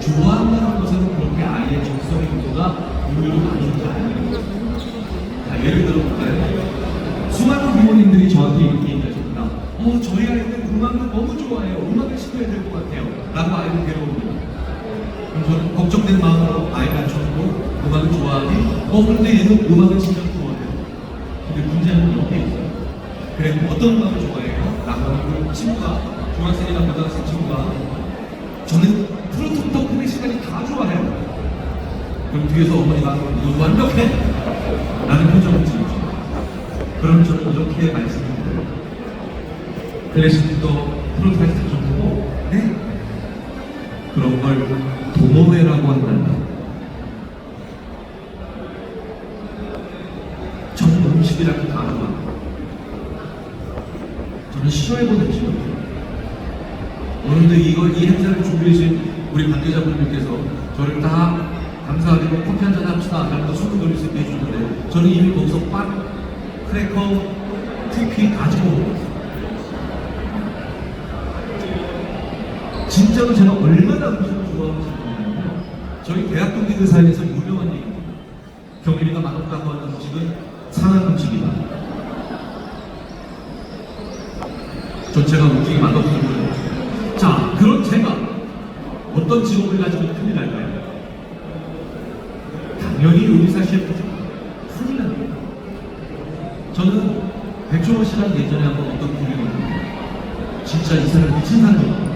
좋아한다는 것은 그렇게 아이의 적성의 요소가 의외로 많은 게 아니에요. 자, 예를 들어볼까요? 수많은 부모님들이 저한테 이렇게 얘기하십니다. 저희 아이는 좋아해요. 음악을 시켜야 될 것 같아요. 라고 아이를 데려옵니다. 그럼 저는 걱정된 마음으로 아이를 앉혀주고 음악을 좋아하니 그런데 얘는 음악을 진짜 좋아해요. 근데 문제는 여기 있어요. 그래 어떤 음악을 좋아해요? 라고 하고 친구가 중학생이나 고등학생 친구가 저는 트로트부터 클래식까지 다 좋아해요. 그럼 뒤에서 어머니가 이거 완벽해! 라는 표정을 지으죠. 그럼 저는 이렇게 말씀드려요. 클래식부터 트로트까지 다 좋고 네? 그런 걸 동호회라고 한단다. 저는 음식이라는 단어가 저는 싫어해보냈죠. 오늘도 이 행사를 준비해주신 우리 관계자분들께서 저를 다 감사하게 커피 한잔 합시다 라고 손을 돌릴 수 있게 해주는데 저는 이미 거기서 빵, 크래커, 쿠키 다 집어먹었어요. 진짜로 제가 얼마나 음식을 좋아하는지 모르겠는데 저희 대학 동기들 사이에서 유명한 얘기입니다. 경일이가 맛없다고 하는 음식은 상한 음식이다. 전체가 음식이 맛없는 거예요. 자, 그런 제가 어떤 직업을 가지고 큰일 날까요? 당연히 요리사 셰프죠. 큰일 납니다. 저는 백종원 씨랑 예전에 한번 어떤 분이 진짜 이 사람 미친 사람이에요.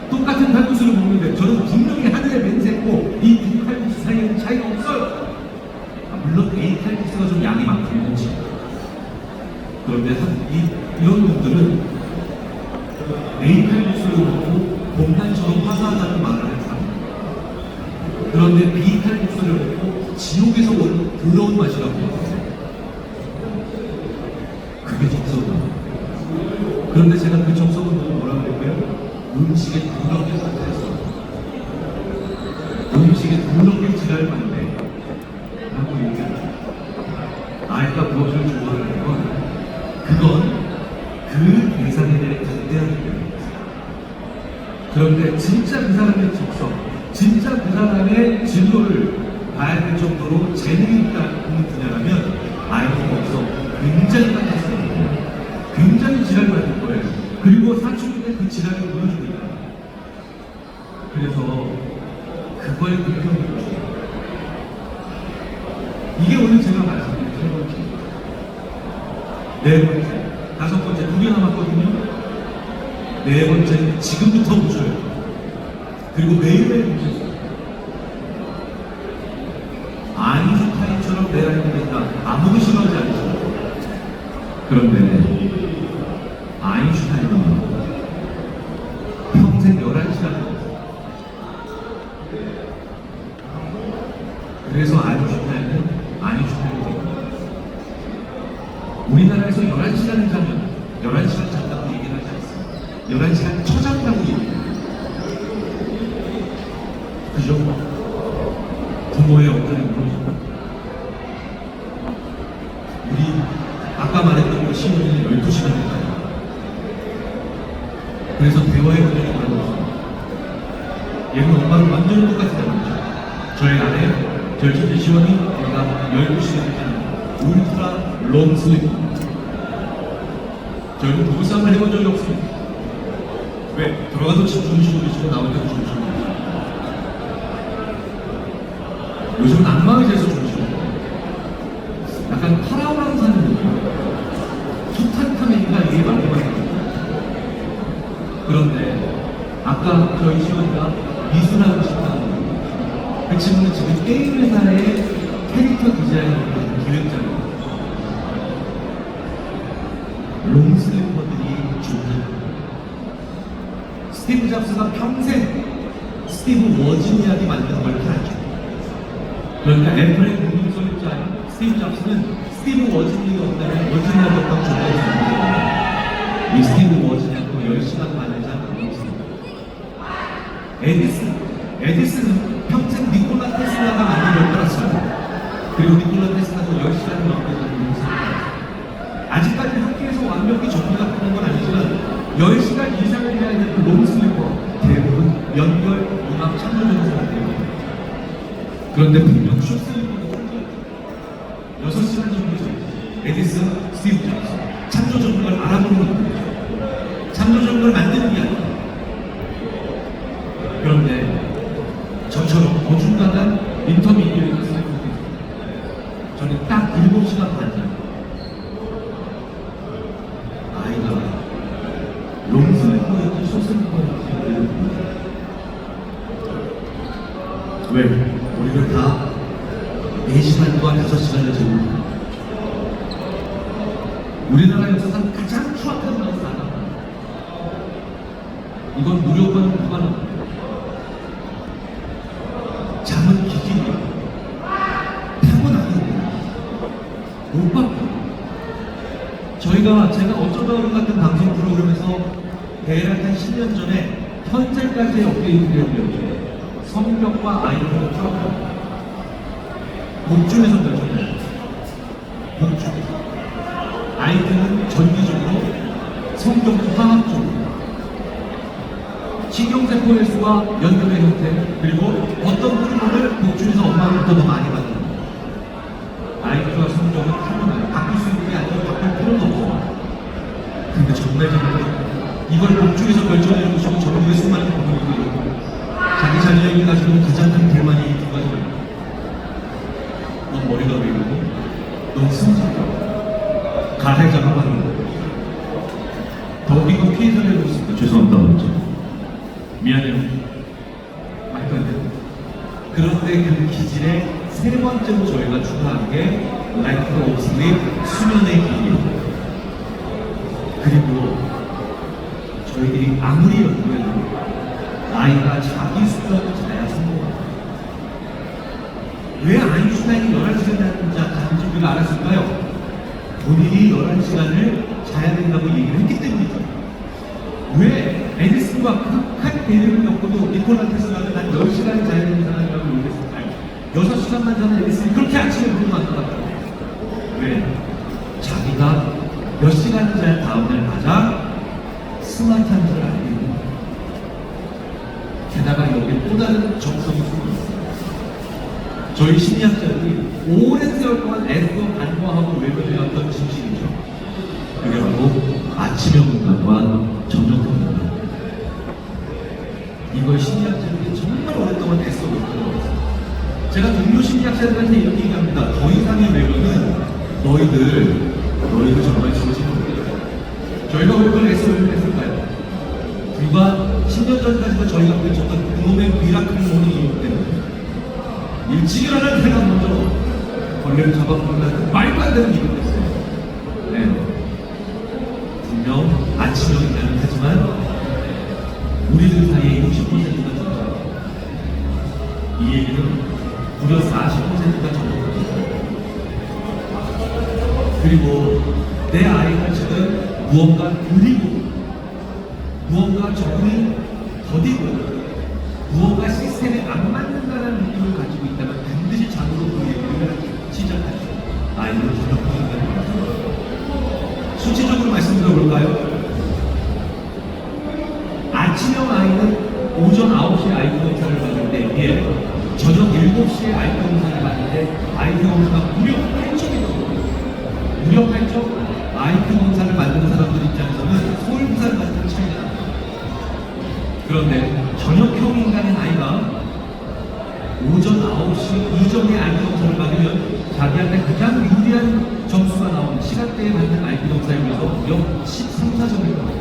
똑같은 칼국수를 먹는데 저는 분명히 하늘에 맹세했고 이 두 칼국수 사이에는 차이가 없어요. 물론 A 칼국수가 좀 양이 많긴 하지. 그런데 이런 분들은 A 칼국수를 먹고 공단처럼 화사하다는 말을 합니다. 그런데 B 칼국수를 먹고 지옥에서 오는 더러운 맛이라고 해요. 그게 정석이에요. 그런데 제가 그 정석을 보고 뭐라고 할까요? 음식에 더럽게 섞여있어. 음식에 더럽게 지랄 받네 라고 얘기하죠. 아이가 무엇을 좋아하는 건 그건 그 대상에 대해 극대화되는 겁니다. 그런데 진짜 그 사람의 적성, 진짜 그 사람의 진로를 봐야 될 정도로 재능이 있다는 분야라면 아이는 거기서 굉장히 깜짝할 거예요. 굉장히 지랄받을 거예요. 그리고 사춘기에 그 지랄을 보여주고 있다. 그래서 그거에 긍정을 줘요. 이게 오늘 제가 말씀드린 세 번째, 네 번째, 다섯 번째, 두 개 남았거든요. 네 번째는 지금부터 보셔요. 그리고 매일매일 보셨어요. 아인슈타인처럼 내라야 된다. 아무도 싫어하지 않죠. 그런데 아인슈타인은 평생 11시간 그래서 아인슈타인은 우리나라에서 11시간을 자면 11시간 잔다고 얘기를 하지 않습니다. 11시간 쳐잔다고 얘기해요. 그죠? 부모의 어떤 무너집니다. 우리 아까 말했던 그 시간은 12시간입니다. 그래서 대화의 문제가 많아졌습니다. 얘는 엄마는 완전히 똑같이 닮았죠. 저희 아내, 저희 첫째 시원이 얘가 12시간 울트라 롱 슬립. 저희는 부부싸움을 해본 적이 없습니다. 왜? 들어가도 주무시고 계시고 나올 때도 주무시고 계시고. 요즘은 안마의자에서 주무시고 약간 파라오랑 사는 느낌. 투탄카멘이가 이게 맞는 거예요. 그런데 아까 저희 시원이가 미술하고 싶다는 거예요. 그 친구는 지금 게임 회사의 캐릭터 디자이너 기획자입니다. 롱슬리퍼들이 좋다. 스티브 잡스가 평생 스티브 워즈니악이 만든 걸 팔았죠. 그러니까 애플의 공동 소유자인 스티브 잡스는 스티브 워즈니악이 없다면 워즈니악이 없다고 전달했습니다. 이 스티브 워즈니악도 10시간 만들자 에디슨은 평생 니콜라 테슬라가 만든 걸 팔았어요. 그리고 니콜라 테슬라도 10시간을 넘게 만들었습니다. 아직까지 학교에서 완벽히 정리가 되는 건 아니지만 10시간 이상을 해야 되는 롱슬리퍼 대부분 연결, 융합, 참조적인 사람들입니다. 그런데 분명 숏슬리퍼도 존재해요. 6시간 정도 에디슨, 스티브 잡스 참조적인 걸 알아보는 겁니다. 참조적인 걸 만드는 게 왜? 우리는 다 4시간 동안 5시간을 재웁니다. 우리나라 역사상 가장 추악한 나라가 하나. 이건 무료건 무관합니다. 잠은 기질이에요. 타고나는 못 바꿔요. 제가 어쩌다 어른 같은 방송 프로그램에서 대략 한 10년 전에 현재까지의 업데이트 내용이었죠. 성격과 아이들을 풀었고 목줄에서 결정해요. 목줄. 아이들은 전기적으로, 성격은 화학적으로. 신경세포의 수와 연결의 형태, 그리고 어떤 호르몬을 목줄에서 엄마로부터 더 많이 받는 아이들과 성격은 타고나요. 바뀔 수 있는 게 아니고 바꿀 필요도 없어. 근데 정말 재밌는 이걸 목줄에서 결정해 주시고 전국의 수많은 부모님들이 자기 자녀에게 가지고 있는 가장 큰 불만이 두 가지입니다. 넌 머리가 왜 이러고, 넌 승질이야. 가해 작업하는 거. 더 웃긴 건 피해자를 해보고 있습니다. 죄송합니다. 먼저. 미안해요. 말도 안 돼. 그런데 그 기질의 세 번째로 저희가 추가한 게 라이프 오브 슬립, 수면의 기기입니다. 그리고 저희들이 아무리 연구해도 아이가 자기 수면을 자야 성공합니다. 왜 아인슈타인이 11시간 자는지 우리가 알았을까요? 본인이 11시간을 자야 된다고 얘기를 했기 때문이죠. 왜 에디슨과 극한 대립을 겪고도 니콜라 테슬라는 난 10시간 자야 되는 사람이라고 얘기했을까요? 6시간만 자는 에디슨이 그렇게 아침에 부르면 안 나갔다고. 왜? 자기가 몇 시간을 자야 다음날 가장 스마트한 줄 알고 있는 거예요. 게다가 여기 또 다른 정성이 있어요. 저희 심리학자들이 오랜 세월 동안 애써 간과하고 외면해왔던 진실이죠. 그게 바로 아침형 인간과 저녁형 인간. 이걸 심리학자들이 정말 오랫동안 애써 외면해왔어요. 제가 동료 심리학자들한테 이렇게 얘기합니다. 더 이상의 외면은 너희들 정말 지워지는 거예요. 저희가 왜 그걸 애써 외면했을까요? 불과 10년 전까지도 저희가 외쳤던 그놈의 미라클 모닝 이유 때문에 일찍 일어나는 내가 먼저 벌레를 잡아먹는다는 말도 안 되는 이유가 있어요. 네. 분명 아침형 인간은 하지만 우리들 사이에 60%가 저녁. 이 얘기는 무려 40%가 저녁입니다. 그리고 내 아이가 지금 무언가 느리고 무언가 적응이 더디고 무언가 시스템에 안 맞는다는 느낌을 가지고 있다면 반드시 장으로 그 얘기를 시작하죠. 아이는 저녁형인가요? 수치적으로 말씀드려볼까요? 아침형 아이는 오전 9시에 아이큐 검사를 받을 때에 저녁 7시에 아이큐 검사를 받을 때 아이큐 검사가 무려 8점이거든요. 무려 8점? 아이큐 검사를 받는 사람들 입장에서는 서울부사를 받는 차이가 납니다. 그런데 저녁형 인간의 아이가 오전 9시 이전에 아이큐 검사를 받으면 자기한테 가장 유리한 점수가 나오는 시간대에 받는 아이큐 검사에 비해서 무려 13, 4점이 나와요.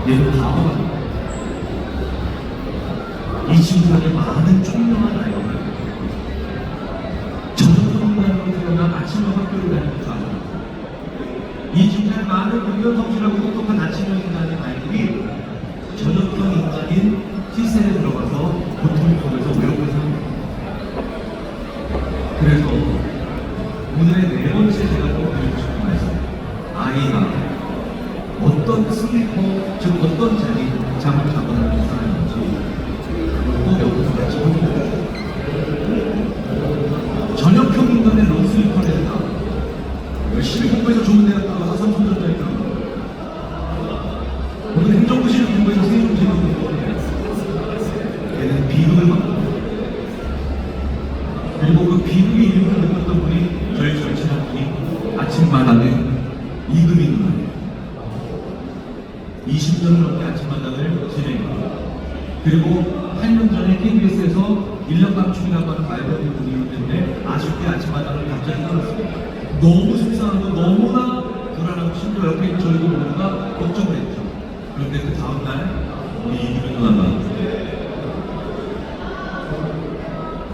얘는 바보가 이 친구들의 많은 총명한 아이들 저녁형 인간으로 태어나 아침형 학교를 다니는 줄 알아요. 이 중에 많은 의견 성실하고 똑똑한 아침형 인간의 아이들이 저녁형 인간인 시스템에 들어가서 고통을 속에서 외롭게 삽니다. 그래서 오늘의 네 번째 제가 꼭 드리고 싶은 말씀, 아이가 어떤 슬리퍼, 즉 어떤 잠을 자고 나는 사람인지 그걸 꼭 여기서 같이 확인해주세요. 저녁형 인간의 롱슬리퍼를 했다. 열심히 공부해서 좋은 대학 나가서 삼성전자에 들어가. 오늘 행정부실 공부해서 세종시에 공부해. 걔는 비극을 만든다. 그리고 그 비극의 이름을 느꼈던 분이 저희 절친한 분이 아침마당에 이금희 누나예요. 20년을 넘게 아침마당을 진행합니다. 그리고 8년 전에 KBS에서 1년 감축이라고 하는 말벌이 분위기 때문에 아쉽게 아침마당을 갑자기 끊었습니다. 너무 속상하고 너무나 불안하고 심지어 옆에 있는 저희도 모두가 걱정을 했죠. 그런데 그 다음날 우리 이기민 누나가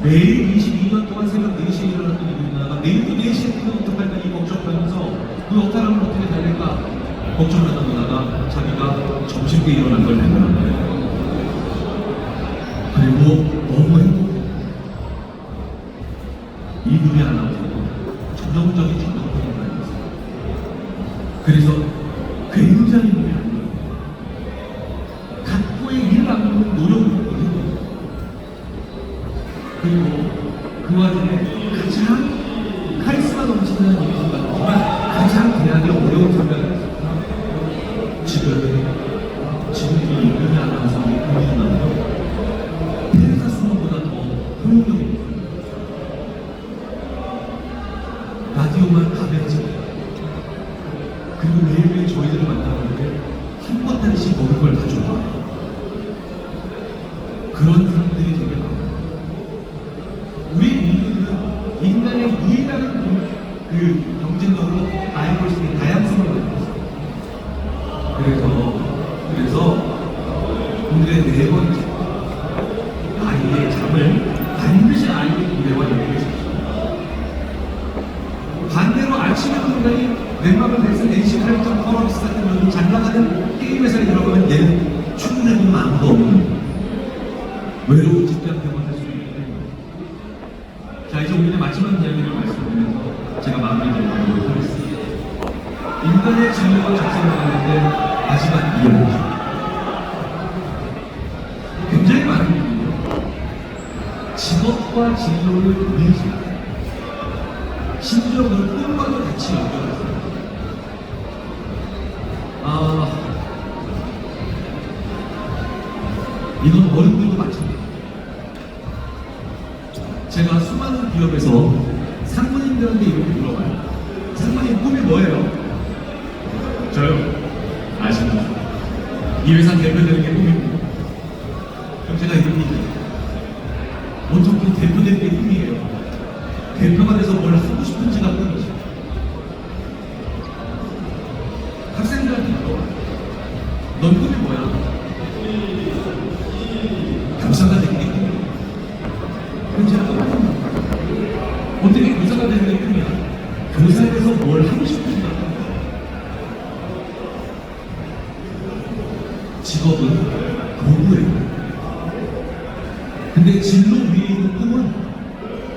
매일 22년 동안 새벽 4시에 일어났던 이 누나가 내일도 4시에 뛰면 어떡할까 이 걱정하면서 그 역할을 어떻게 달릴까 걱정하던 누나가 자기가 점심때 일어난 걸 발견한 거예요. 그리고 너무 행복해. 이분이 아나운서도 전형적인 전형적인 말이었어요. 그래서 굉장히 무리한 거예요. 각고의 일을 안 하는 노력을 했거든요. 그리고 그 와중에 가장 카리스마 넘치는 이미지가 정말 가장 대학의 어려운 장면을 했어요. 지금 이 이분이 아나운서의 이미지 나오면 테레사 수능보다 더 효용적인 라디오만 가볍지. 그리고 매일매일 저희들을 만나는데 한 번씩 먹을 걸 가져와요. 그런 사람들이 되게 많아요. 우리 인류는 인간의 유일한 그 경쟁력으로 알고 있는 다양성을 가지고 있어요. 그래서 오늘의 네 번째 아이의 잠을 반드시 아이의 노래와 연결시키죠. 반대로 아침에 인간이 넷마블 백슨 NC 칼리턴 파워비스 같은 잘 나가는 게임 회사에 들어가면 얘는 출근해보면 아무도 없는 외로운 직장생활을 할 수 있는데, 자 이제 오늘의 마지막 이야기를 말씀드리면서 제가 마무리드리도록 하겠습니다. 인간의 진로가 작성하는데 마지막 이야기죠. 굉장히 많은 분들이요 직업과 진로를 밀지 심지어 그 꿈과도 같이 연결했어요. 이건 어른들도 마찬가지예요. 제가 수많은 기업에서 상무님들한테 이렇게 물어봐요. 상무님 꿈이 뭐예요? 저요? 아십니까? 이 회사 대표되는 게 꿈입니다. 그럼 제가 이런 얘기해요. 어떻게 대표되는 게 꿈이에요? 대표가 돼서 뭘 하고 싶은지가 꿈이죠. 학생들한테 물어봐요. 넌 꿈이 뭐야? 교사가 되는 게 꿈이야. 그럼 제가 어떻게 교사가 되는 게 꿈이야? 교사에서 뭘 하고 싶은지가 꿈이야. 직업은 공부예요. 근데 진로 위에 있는 꿈은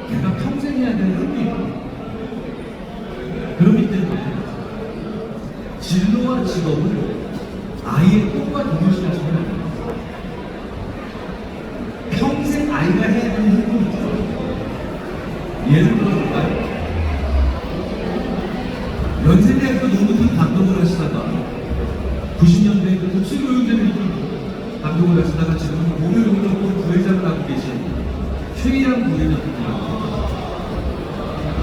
걔가 평생 해야 되는 꿈이에요. 그렇기 때문에 진로와 직업을 아이의 꿈과 동일시하시면 안 돼요. 평생 아이가 해야 되는 꿈이 있어요. 예를 들어볼까요? 연세대학교 농구팀 감독을 하시다가 90년대에 그 독수교육대를 감독을 하시다가 지금 고려용접본 부회장을 하고 계신 최희양 부회장입니다.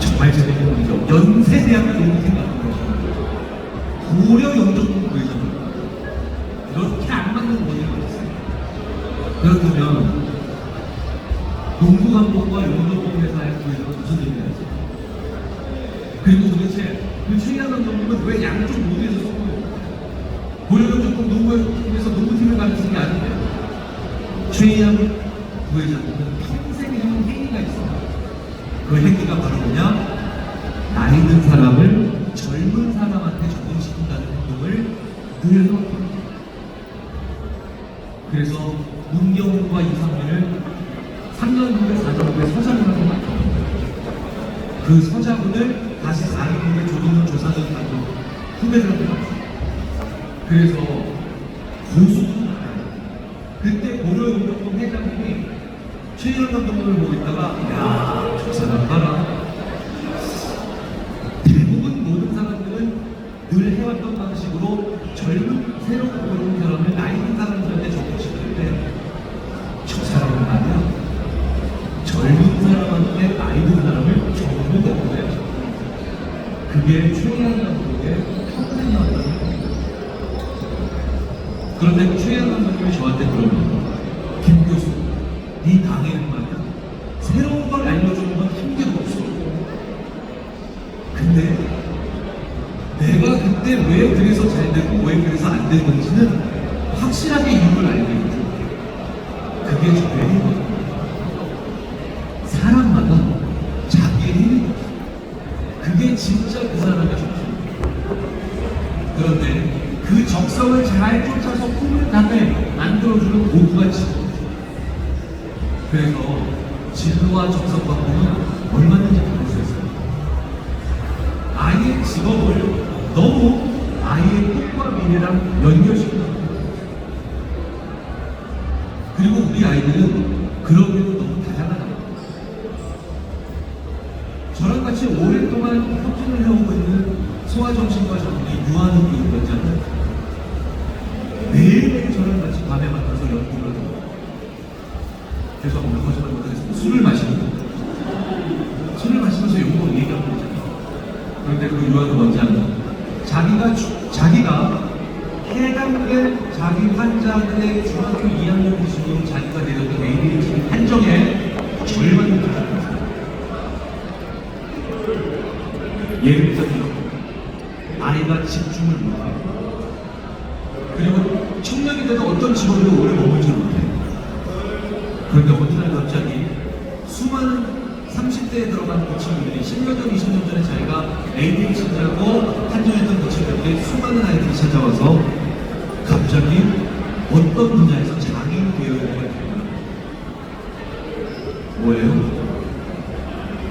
정말 재밌는 분이죠. 연세대학교 농구팀 감독을 하십니다. 고려용접본 부회장입니다. 이렇게 안 맞는 원인을 했어요. 그렇다면 농구 감독과 용접본 회사의 부회장은 무슨 일을 하지? 그리고 도대체 그 최희양 감독님은 왜 양쪽 모두에서 성공해요? 고려용접본 농구에서 농구팀을 가르치는 게 아닌데 최희양 부회장님은 평생 해온 행위가 있어요. 그 행위가 바로 뭐냐? 나이 든 사람을 젊은 사람한테 적응시킨다는 행동을 늘 해왔거든요. 그래서 문경훈과 이상민을 3년 후에 4년 후에 서장을 하고 맡깁니다. 그 서장을 다시 4년 후에 조동훈 조사전 감독 후배를 하고 맡깁니다. 그래서 고수도 많아요. 그때 고려용접본 회장님이 최희양 감독님을 보고 있다가 야, 저 사람 봐라. 대부분 모든 사람들은 늘 해왔던 방식으로 젊은 새로운 보이는 사람을 나이 든 사람들한테 적응시키는데 저 사람은 말이야 젊은 사람한테 나이 든 사람을 적응을 못해요. 그게 최희양 감독의 평생 왔다는 겁니다. 그런데 최희양 감독님이 저한테 그럽니다. 김 교수, 네 강의는 말이야 새로운 걸 알려주는 건 한 개도 없어. 근데 내가 그때 왜 그래서 잘 되고 왜 그래서 안 된 건지는 확실하게 이유를 알게 해줘. 그게 저의 힘이거든요. 적성을 잘 쫓아서 꿈을 향해 만들어주는 도구가 직업. 그래서 진로와 적성 방법은 얼마든지 다를 수 있어요. 아이의 직업을 너무 아이의 꿈과 미래랑 연결시키는 거예요. 그리고 우리 아이들은 그러기에도 너무 다양하다. 저랑 같이 오랫동안 협진을 해오고 있는 소아정신과 전문의 유한욱 교육원장은 매일매일 저랑 같이 밤에 만나서 연구를 하고, 죄송합니다. 거짓말 못하겠습니다. 술을 마시면서 연구를 얘기하고 있잖아요. 그런데 그 유한욱 원장은 자기가 해당된 자기 환자들의 중학교 2학년 기준으로 자기가 내렸던 ADHD 한정의 절반을 가졌습니다. 예를 들면 아이가 집중을 못해. 그리고 청년이 돼도 어떤 직업에도 오래 머물지 못해. 그런데 어느 날 갑자기 수많은 30대에 들어간 그 친구들이 10년 전, 20년 전에 자기가 ADHD라고 한정했던 그 친구들이 수많은 아이들이 찾아와서 갑자기 어떤 분야에서 장애인이 되어 있는 걸 발견합니다. 뭐예요?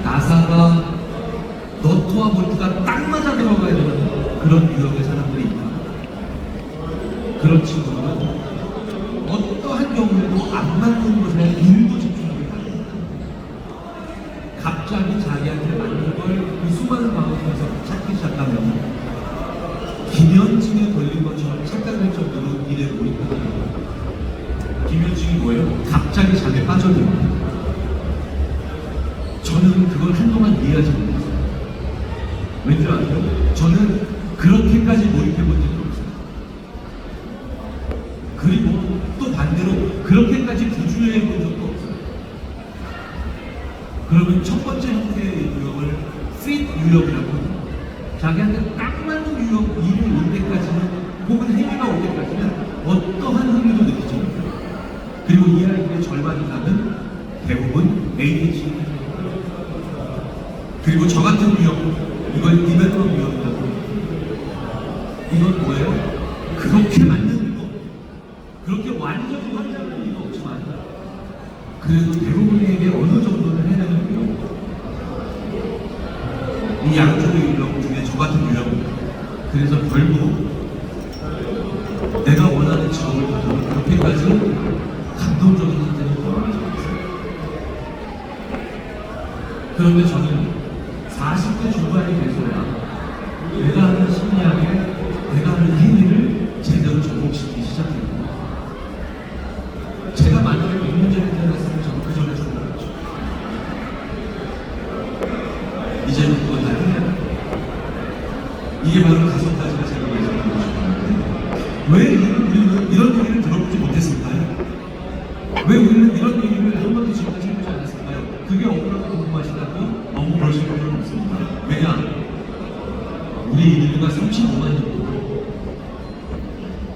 나사가 너트와 볼트가 딱 맞아 들어가야 되는 그런 유형의 사람들이 있다. 그런 친구들은 어떠한 경우에도 안 맞는 것에 일부 집중하게 됩니다. 갑자기 자기한테 맞는 걸 그 수많은 방송에서 찾기 시작하면 기면증에 걸린 것처럼 착각할 정도로 일에 몰입하거든요. 기면증이 뭐예요? 갑자기 잠에 빠져듭니다. 저는 그걸 한동안 이해하지 못했어요. 왠지 아세요? 저는 그렇게까지 몰입해본 적이 없어요. 그리고 또 반대로 그렇게까지 부주의해본 적도 없어요. 그러면 첫 번째 형태의 유형을 fit 유형이라고 합니다. 자기한테 딱 맞는 유형, 일이 올 때까지는, 혹은 행위가 올 때까지는 어떠한 흥미도 느끼지 못해요. 그리고 이 아이들의 절반 이상은 대부분 ADHD. 그리고 저 같은 유형, 이걸 디벨롭 유형이라고 합니다. 이건 뭐예요? 그렇게 맞는 이유, 그렇게 완전히 환자는 이유가 없지만 그래도 대부분에게 어느 정도는 해내는 유형. 이 양쪽의 유형 중에 저 같은 유형. 그래서 결국 내가 원하는 직업을 가지고 그렇게까지 감동적인 상태로 돌아가지 않았어요. 그런데 저는 40대 중반이 돼서야 내가 하는 심리학에 내가 하는 행위를 제대로 접목시키기 시작했고, 제가 만약에 6년 전에 태어났으면 저는 그 전에 죽어버렸죠. 이제는 그걸 다 해야 돼요. 이게 바로 5가지가 제가 말씀드리고 싶었는데, 왜 우리는 이런 얘기를 들어보지 못했을까요? 왜 우리는 이런 얘기를 한 번도 지금까지 해보지 않았을까요? 그게 억울하고 궁금하시다고 너무 그러실 필요는 없습니다. 왜냐? 우리 인류가 35만 년 동안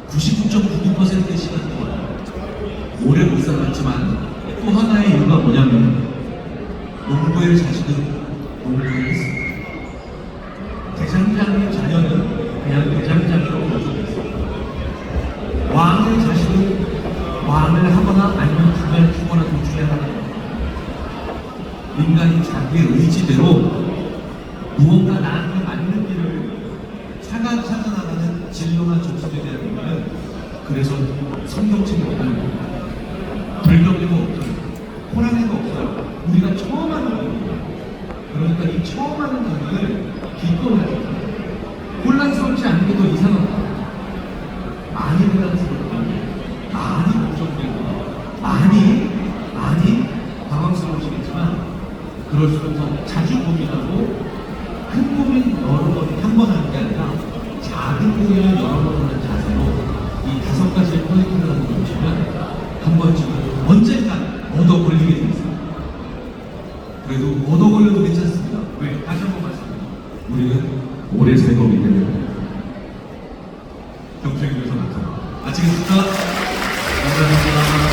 99.99%의 시간 동안 오래 못 살았지만 또 하나의 이유가 뭐냐면 농부의 자식은 농부를 했습니다. 대장장의 자녀는 그냥 대장장이로 모셔졌습니다. 왕의 자식은 왕을 하거나 아니면 죽어야 죽거나 둘 중에 하나입니다. 인간이 자기의 의지대로 무언가 나한테 맞는 길을 찾아나가는 진로나 정신에 대한 의미는, 그래서 성경책이 없어요. 불경제가 없어요. 호랑이가 없어요. 우리가 처음 하는 거예요. 그러니까 이 처음 하는 일을 기꺼워요. 혼란스럽지 않은 게 더 이상합니다. 많이 혼란스럽고 많이 걱정되고 많이 당황스러우시겠지만 그럴수록 더 자주 고민하고, 큰 고민 여러 번 한 번 하는 게 아니라 작은 고민을 여러 번 하는 자세로 이 5가지의 퀄리티를 하는 걸 보시면 한 번쯤은 언젠간 얻어 걸리게 돼 있습니다. 그래도 얻어 걸려도 괜찮습니다. 왜? 다시 한 번 말씀드립니다. 우리는 오래 살 거기 때문에. 경쟁에서 나타나. 아시겠습니까? 감사합니다.